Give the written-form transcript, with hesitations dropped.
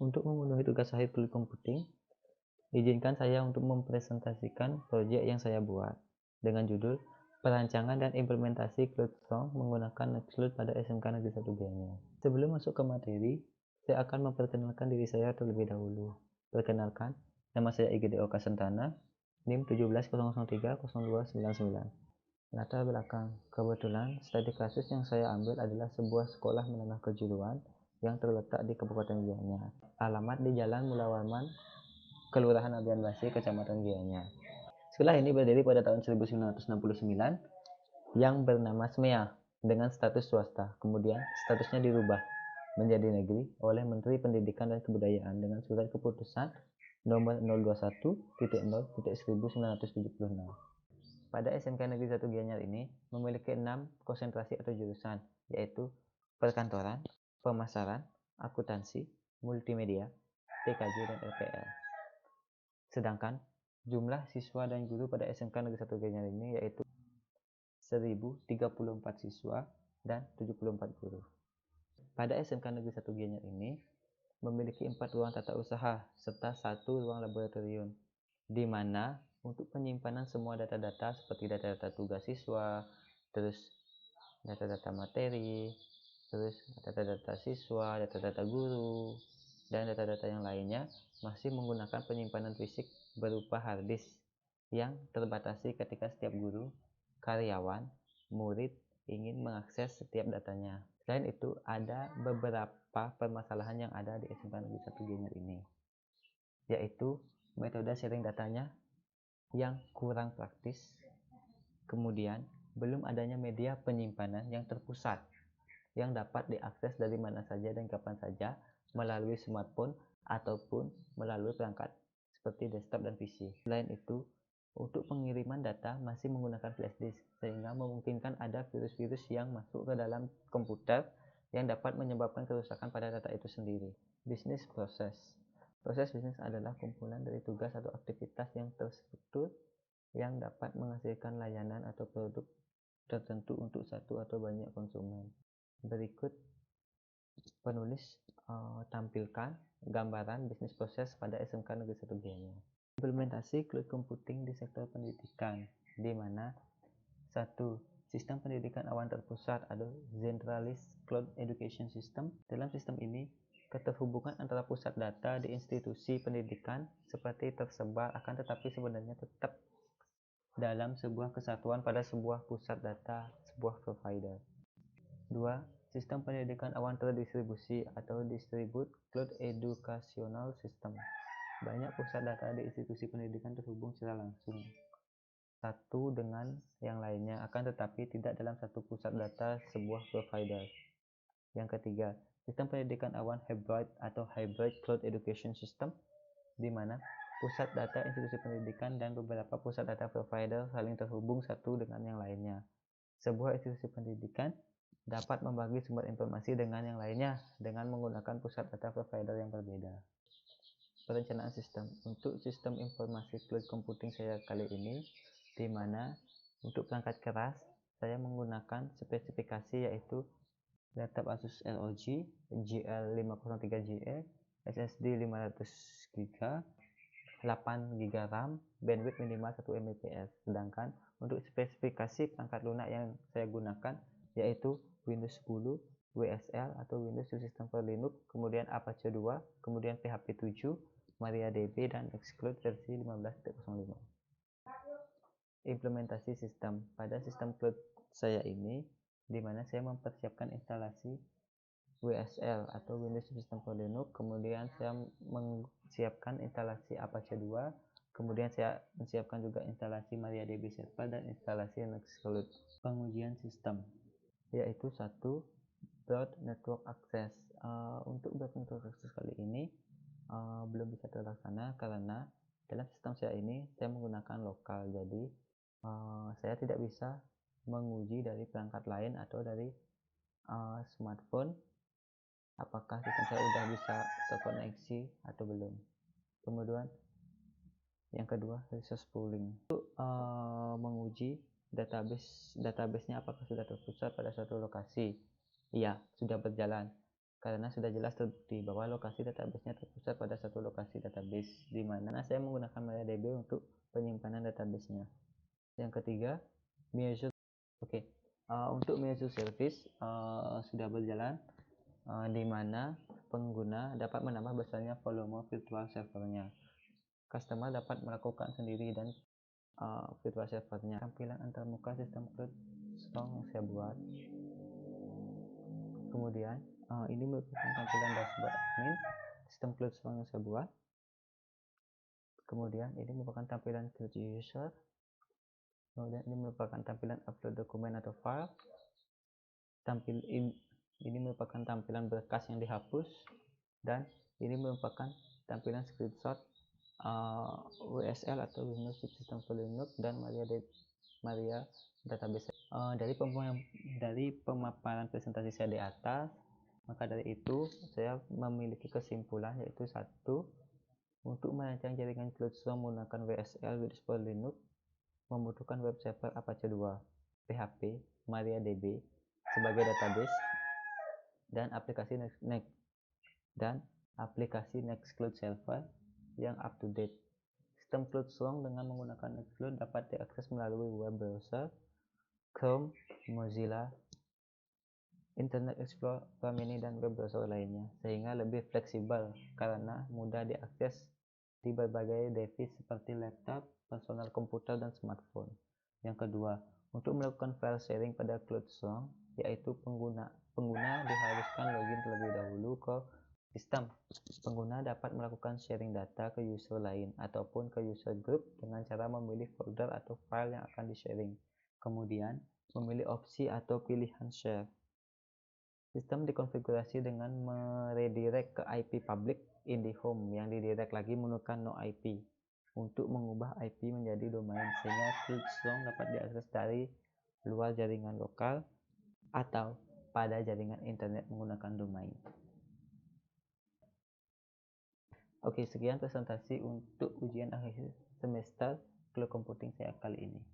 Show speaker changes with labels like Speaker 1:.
Speaker 1: Untuk memenuhi tugas akhir cloud computing, izinkan saya untuk mempresentasikan proyek yang saya buat dengan judul Perancangan dan Implementasi CloudStrong menggunakan Nextcloud pada SMK Negeri 1 Gianyar. Sebelum masuk ke materi, saya akan memperkenalkan diri saya terlebih dahulu. Perkenalkan, nama saya Igede Oka Sentana, NIM 170030299. Latar belakang, kebetulan studi kasus yang saya ambil adalah sebuah sekolah menengah kejuruan yang terletak di Kabupaten Gianyar. Alamat di Jalan Mula Warman, Kelurahan Abian Basi, Kecamatan Gianyar. Sekolah ini berdiri pada tahun 1969 yang bernama SMEA dengan status swasta. Kemudian statusnya dirubah menjadi negeri oleh Menteri Pendidikan dan Kebudayaan dengan surat keputusan nomor 021.0.1976. Pada SMK Negeri 1 Gianyar ini memiliki 6 konsentrasi atau jurusan, yaitu perkantoran, pemasaran, akuntansi, multimedia, TKJ, dan LPL. Sedangkan jumlah siswa dan guru pada SMK Negeri 1 Gianyar ini yaitu 1034 siswa dan 74 guru. Pada SMK Negeri 1 Gianyar ini memiliki 4 ruang tata usaha serta 1 ruang laboratorium, di mana untuk penyimpanan semua data-data seperti data-data tugas siswa, terus data-data materi, terus data-data siswa, data-data guru, dan data-data yang lainnya masih menggunakan penyimpanan fisik berupa hard disk yang terbatasi ketika setiap guru, karyawan, murid ingin mengakses setiap datanya. Selain itu, ada beberapa permasalahan yang ada di SMK Negeri 1 Gianyar ini, yaitu metode sharing datanya yang kurang praktis, kemudian belum adanya media penyimpanan yang terpusat yang dapat diakses dari mana saja dan kapan saja melalui smartphone ataupun melalui perangkat seperti desktop dan PC. Selain itu, untuk pengiriman data masih menggunakan flash disk, sehingga memungkinkan ada virus-virus yang masuk ke dalam komputer yang dapat menyebabkan kerusakan pada data itu sendiri. Bisnis proses. Proses bisnis adalah kumpulan dari tugas atau aktivitas yang terstruktur yang dapat menghasilkan layanan atau produk tertentu untuk satu atau banyak konsumen. Berikut penulis tampilkan gambaran bisnis proses pada SMK Negeri 1 Gianyar. Implementasi cloud computing di sektor pendidikan, di mana 1. Sistem pendidikan awan terpusat atau Centralized Cloud Education System. Dalam sistem ini, keterhubungan antara pusat data di institusi pendidikan seperti tersebar akan tetapi sebenarnya tetap dalam sebuah kesatuan pada sebuah pusat data sebuah provider. 2. Sistem pendidikan awan terdistribusi atau Distributed Cloud Educational System. Banyak pusat data di institusi pendidikan terhubung secara langsung satu dengan yang lainnya, akan tetapi tidak dalam satu pusat data sebuah provider. Yang ketiga, sistem pendidikan awan hybrid atau Hybrid Cloud Education System, di mana pusat data institusi pendidikan dan beberapa pusat data provider saling terhubung satu dengan yang lainnya. Sebuah institusi pendidikan dapat membagi sumber informasi dengan yang lainnya dengan menggunakan pusat data provider yang berbeda. Perencanaan sistem. Untuk sistem informasi cloud computing saya kali ini, di mana untuk perangkat keras saya menggunakan spesifikasi yaitu laptop Asus ROG GL503GE, SSD 500GB, 8GB RAM, bandwidth minimal 1 Mbps. Sedangkan untuk spesifikasi perangkat lunak yang saya gunakan yaitu Windows 10, WSL atau Windows System for Linux, kemudian Apache 2, kemudian PHP 7, MariaDB, dan Xcloud versi 15.05. Implementasi sistem. Pada sistem cloud saya ini, di mana saya mempersiapkan instalasi WSL atau Windows System for Linux, kemudian saya menyiapkan instalasi Apache 2, kemudian saya menyiapkan juga instalasi MariaDB server dan instalasi Nextcloud. Pengujian sistem yaitu 1. Broad Network Access. Untuk Broad Network Access kali ini belum bisa terlaksana karena dalam sistem saya ini saya menggunakan lokal, jadi saya tidak bisa menguji dari perangkat lain atau dari smartphone apakah sistem saya sudah bisa terkoneksi atau belum. Kemudian yang kedua, resource pooling. Untuk menguji database-nya apakah sudah terpusat pada suatu lokasi. Iya, sudah berjalan. karena sudah jelas terbukti bahwa lokasi database-nya terpusat pada satu lokasi database, di mana saya menggunakan MariaDB untuk penyimpanan database-nya. Yang ketiga, Measure. Oke, untuk Measure Service sudah berjalan, di mana pengguna dapat menambah besarnya volume virtual servernya. Customer dapat melakukan sendiri dan virtual servernya. Tampilan antarmuka sistem cloud strong yang saya buat. Kemudian ini merupakan tampilan dashboard admin sistem cloud strong yang saya buat. Kemudian ini merupakan tampilan cloud user. Kemudian ini merupakan tampilan upload dokumen atau file. Ini merupakan tampilan berkas yang dihapus, dan ini merupakan tampilan screenshot WSL atau Windows System for Linux dan Maria Database. Dari pemaparan presentasi saya di atas, maka dari itu saya memiliki kesimpulan, yaitu satu, untuk merancang jaringan cloud strong menggunakan WSL Windows for Linux membutuhkan web server Apache 2, PHP, MariaDB sebagai database, dan aplikasi Nextcloud Server yang up to date. Sistem cloud strong dengan menggunakan Nextcloud dapat diakses melalui web browser, Chrome, Mozilla, Internet Explorer Mini, dan web browser lainnya, sehingga lebih fleksibel karena mudah diakses di berbagai device seperti laptop, personal komputer, dan smartphone. Yang kedua, untuk melakukan file sharing pada cloud strong, yaitu pengguna diharuskan login terlebih dahulu ke sistem. Pengguna dapat melakukan sharing data ke user lain ataupun ke user group dengan cara memilih folder atau file yang akan di-sharing. Kemudian, memilih opsi atau pilihan share. Sistem dikonfigurasi dengan meredirect ke IP public IndiHome yang didirect lagi menggunakan no IP untuk mengubah IP menjadi domain, sehingga cloud strong dapat diakses dari luar jaringan lokal atau pada jaringan internet menggunakan domain. Oke, sekian presentasi untuk ujian akhir semester cloud computing saya kali ini.